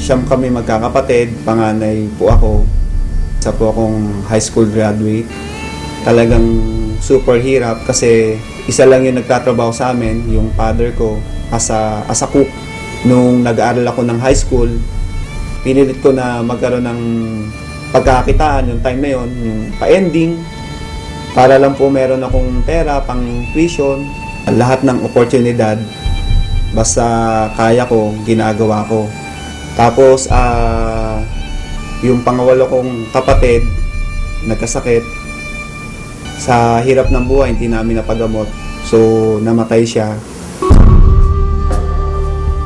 Siyam kami magkakapatid, panganay po ako. Isa po akong high school graduate. Talagang super hirap kasi isa lang yung nagtatrabaho sa amin, yung father ko, as a cook. Nung nag-aaral ako ng high school, pinilit ko na magkaroon ng pagkakitaan yung time na yon, yung pa-ending, para lang po meron akong pera, pang tuition, lahat ng oportunidad, basta kaya ko, ginagawa ko. Tapos, yung pangawalo kong kapatid, nagkasakit, sa hirap ng buhay, hindi namin napagamot. So, namatay siya.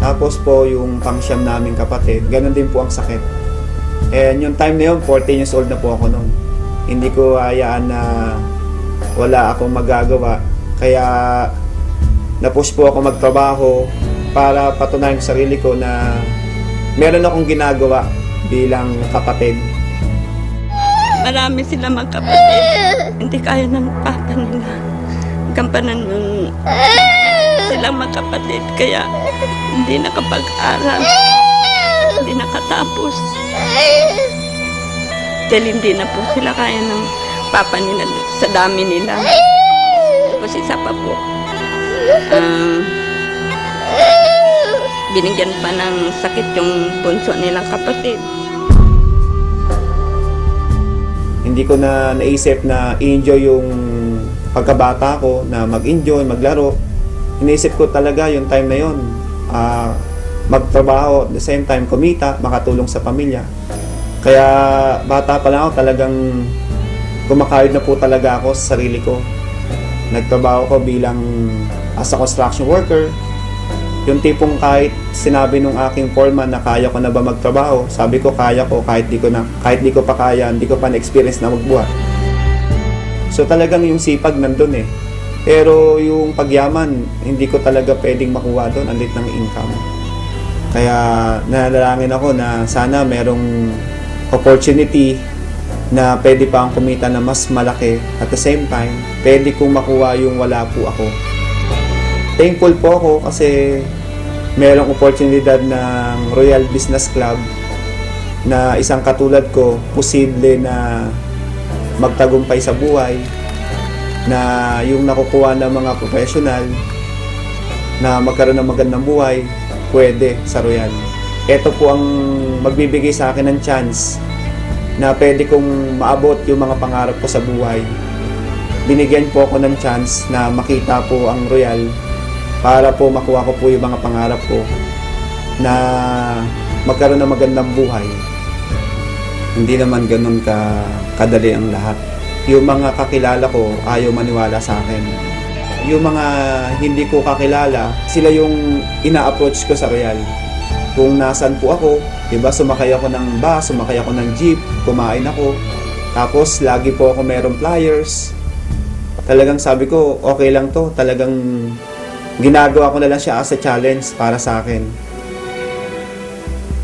Tapos po, yung pangsyam naming kapatid, ganun din po ang sakit. And yung time na yun, 14 years old na po ako noon. Hindi ko hayaan na wala akong magagawa. Kaya, na-push po ako magtrabaho para patunayan sa sarili ko na meron akong ginagawa bilang kapatid. Marami sila magkapatid. Hindi kaya ng papa nila. Gampanan ng silang magkapatid. Kaya hindi nakapag-aral. Hindi nakatapos. Dahil hindi na po sila kaya ng papa nila sa dami nila. Tapos isa pa po. Binigyan pa ng sakit yung bunso nilang kapatid. Hindi ko na naisip na i-enjoy yung pagkabata ko, na mag-enjoy, maglaro. Iniisip ko talaga yung time na yun, magtrabaho, at the same time kumita, makatulong sa pamilya. Kaya bata pa lang ako, talagang kumakayod na po talaga ako sa sarili ko. Nagtrabaho ko bilang as a construction worker. Yung tipong kahit sinabi nung aking foreman na kaya ko na ba magtrabaho, sabi ko kaya ko kahit di ko pa kaya, hindi ko pa na-experience na magbuhat. So talagang yung sipag nandun eh. Pero yung pagyaman, hindi ko talaga pwedeng makuha doon, ang lit ng income. Kaya nanalangin ako na sana merong opportunity na pwede pa akong kumita na mas malaki. At the same time, pwede kong makuha yung wala po ako. Thankful po ako kasi merong oportunidad ng Royal Business Club na isang katulad ko, posible na magtagumpay sa buhay, na yung nakukuha ng mga professional na magkaroon ng magandang buhay, pwede sa Royal. Ito po ang magbibigay sa akin ng chance na pwede kong maabot yung mga pangarap ko sa buhay. Binigyan po ako ng chance na makita po ang Royal para po makuha ko po yung mga pangarap ko na magkaroon ng magandang buhay. Hindi naman ganun kadali ang lahat. Yung mga kakilala ko ayaw maniwala sa akin. Yung mga hindi ko kakilala, sila yung ina-approach ko sa Royal. Kung nasan po ako, diba, sumakay ako ng bus, sumakay ako ng jeep, kumain ako. Tapos lagi po ako merong flyers. Talagang sabi ko, okay lang to. Talagang ginagawa ko na lang siya as a challenge para sa akin.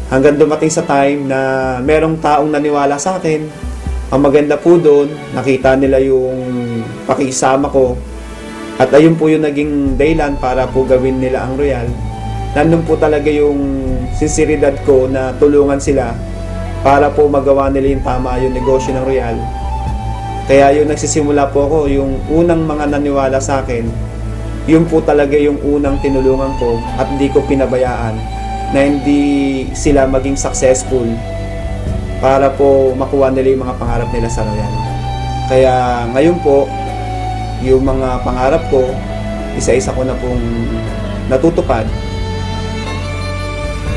Hanggang dumating sa time na merong taong naniwala sa akin. Ang maganda po doon, nakita nila yung pakisama ko. At ayun po yung naging dahilan para po gawin nila ang Royal. Nandun po talaga yung sinseridad ko na tulungan sila para po magawa nila yung tama yung negosyo ng Royal. Kaya yung nagsisimula po ako, yung unang mga naniwala sa akin, yun po talaga yung unang tinulungan ko at hindi ko pinabayaan na hindi sila maging successful para po makuha nila yung mga pangarap nila sa Royal. Kaya ngayon po, yung mga pangarap ko, isa-isa ko na pong natutupad.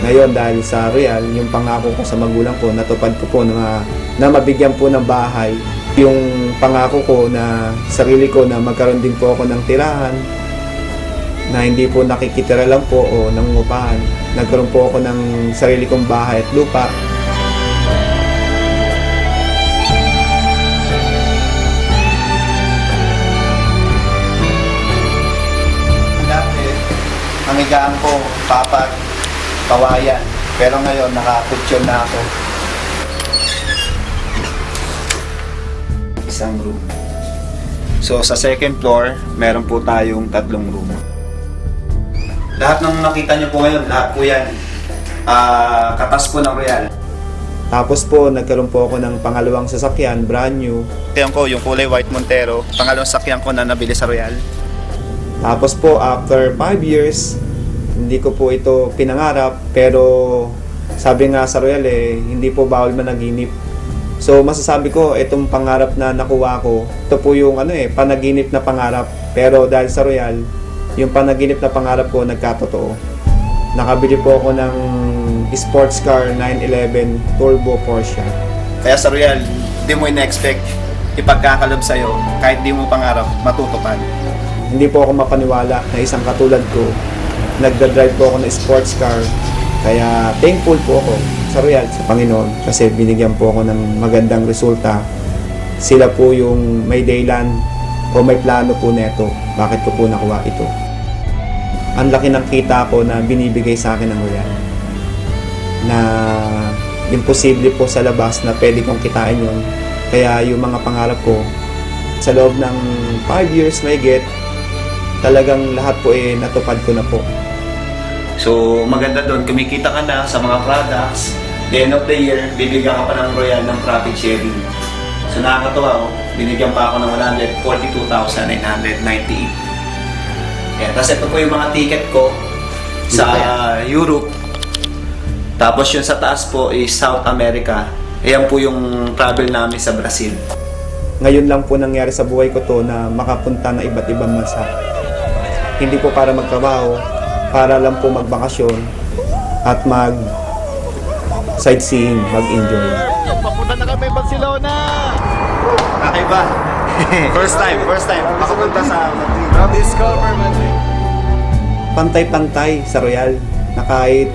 Ngayon dahil sa Royal, yung pangako ko sa magulang ko, natupad ko po na mabigyan po ng bahay. Yung pangako ko na sarili ko na magkaroon din po ako ng tirahan, na hindi po nakikitira lang po o nangungupahan. Nagkaroon po ako ng sarili kong bahay at lupa. Dati, ang higaan ko, papag, kawayan. Pero ngayon, nakakutsyon na ako. Isang room. So, sa second floor, meron po tayong 3 room. Lahat ng nakita nyo po ngayon, lahat po yan katas po ng Royal. Tapos po, nagkaroon po ako ng pangalawang sasakyan, brand new. Yan ko, yung kulay white Montero, pangalawang sasakyan ko na nabili sa Royal. Tapos po, after 5 years, hindi ko po ito pinangarap, pero sabi nga sa Royal hindi po bawal managinip. So masasabi ko, itong pangarap na nakuha ko, ito po yung panaginip na pangarap. Pero dahil sa Royal, yung panaginip na pangarap ko nagkatotoo. Nakabili po ako ng sports car 911 Turbo Porsche. Kaya sa Royal, di mo in-expect ipagkakalob sa'yo, kahit di mo pangarap, matutupad. Hindi po ako mapaniwala na isang katulad ko, nagda-drive po ako ng sports car. Kaya thankful po ako sa Royal, sa Panginoon, kasi binigyan po ako ng magandang resulta. Sila po yung may dahilan o may plano po neto, bakit ko po nakuha ito. Ang laki ng kita ko na binibigay sa akin ng Royal, na imposible po sa labas na pwede kong kitain yun. Kaya yung mga pangarap ko, sa loob ng 5 years may get, talagang lahat po natupad ko na po. So maganda doon, kumikita ka na sa mga products. The end of the year, bibigyan ka pa ng Royal ng profit sharing. So nakakatuwa, binigyan pa ako ng 142,998. Yan, tapos ito po yung mga ticket ko sa Europe. Tapos yung sa taas po is South America. Ayan po yung travel namin sa Brazil. Ngayon lang po nangyari sa buhay ko to na makapunta ng iba't ibang bansa. Hindi po para magtrabaho, para lang po magbakasyon at sightseeing, mag-enjoy. Papunta na kami Barcelona! Kakaiba. First time makapunta sa Madrid. Discover Madrid. Pantay-pantay sa Royal, na kahit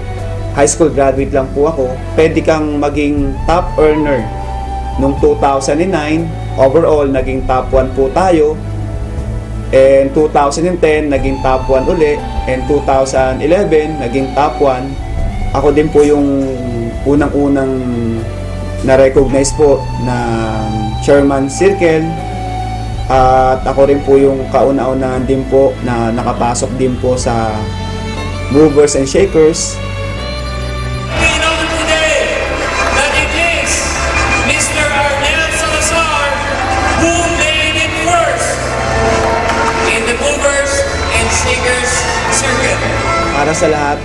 high school graduate lang po ako, pwede kang maging top earner. Noong 2009, overall, naging top 1 po tayo. And 2010, naging top 1 uli. And 2011, naging top 1. Ako din po yung unang-unang na-recognize po ng Chairman Circle. At ako rin po yung kauna-unahan din po na nakapasok din po sa Movers and Shakers. We know today that it is Mr. Arnel Salazar who made it first in the Movers and Shakers circuit. Para sa lahat,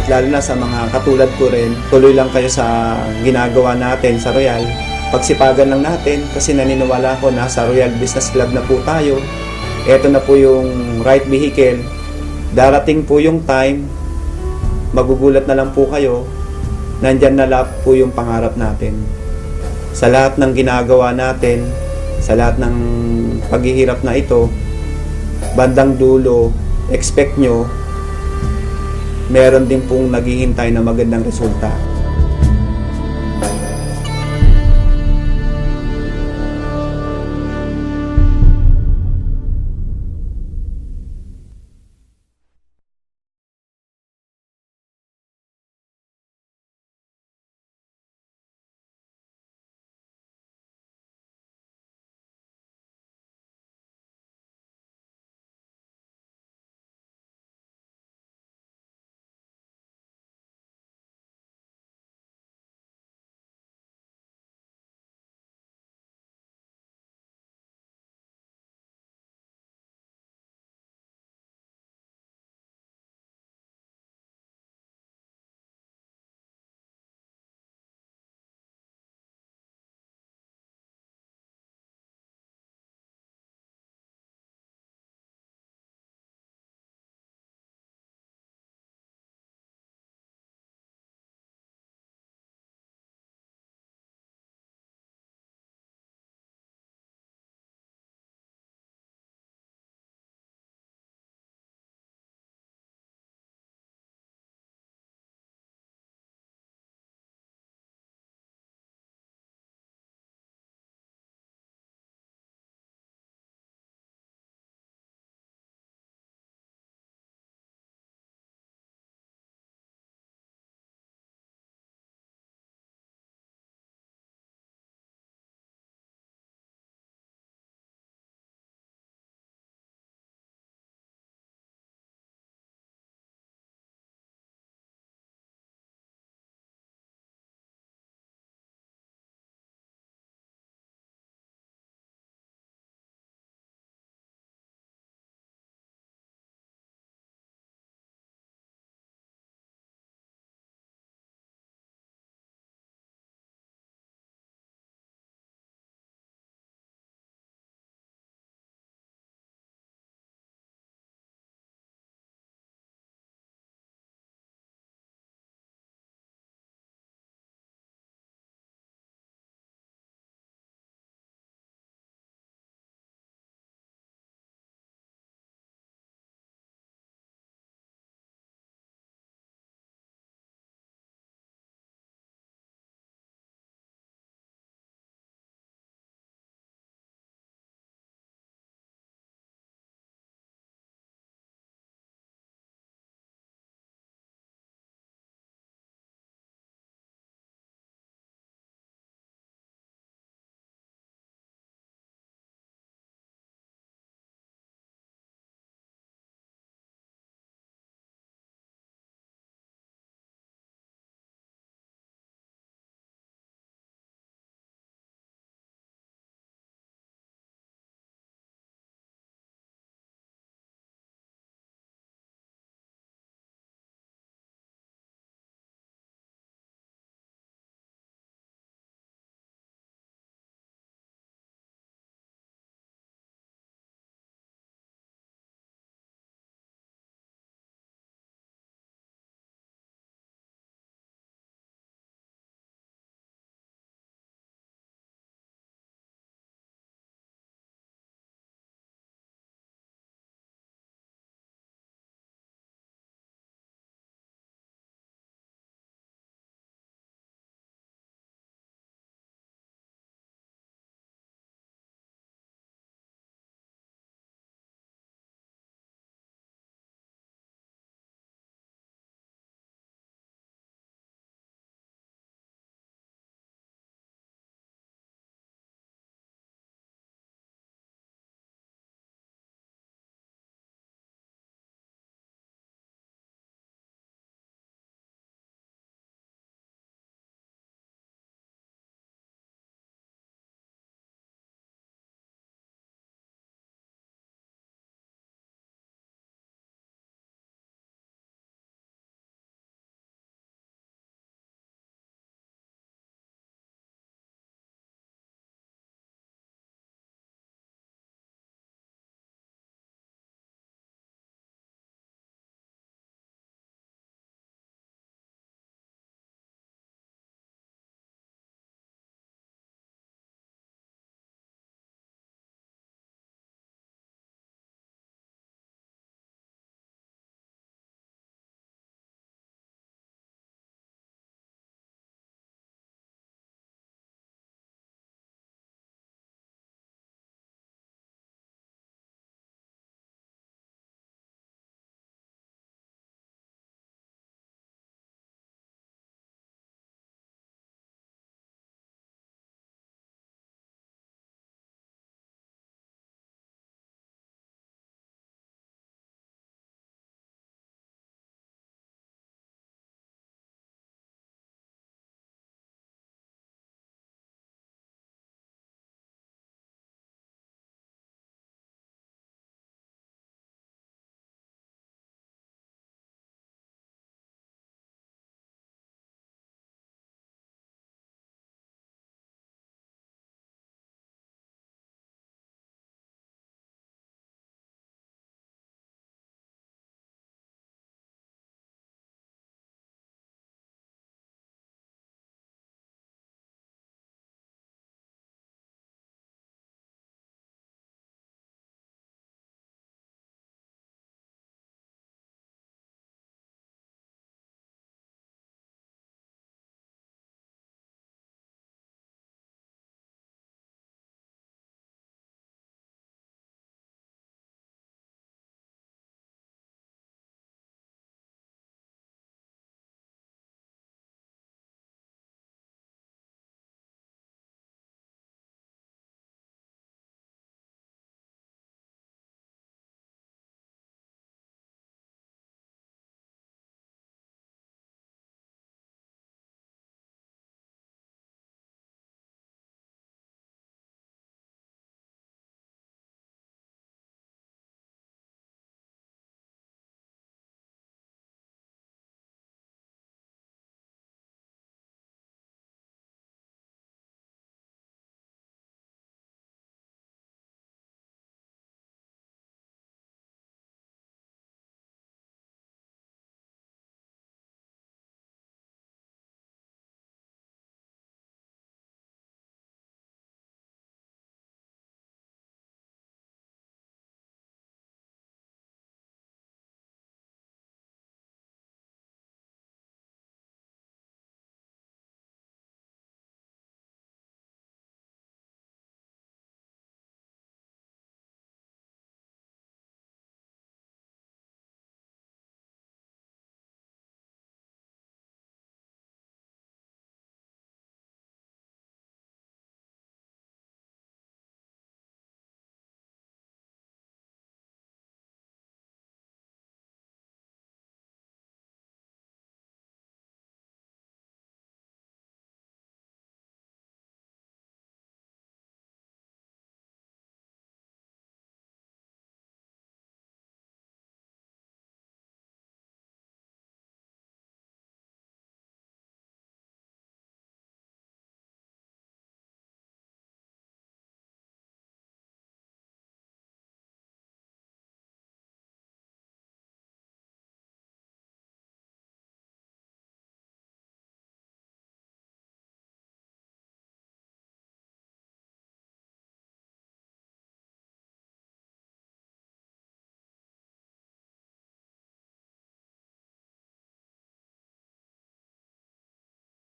at lalo na sa mga katulad ko rin, tuloy lang kayo sa ginagawa natin sa Royal. Pagsipagan lang natin kasi naniniwala ko na sa Royal Business Club na po tayo. Ito na po yung right vehicle. Darating po yung time, magugulat na lang po kayo, nandyan na lahat po yung pangarap natin. Sa lahat ng ginagawa natin, sa lahat ng paghihirap na ito, bandang dulo, expect nyo, meron din pong naghihintay na magandang resulta.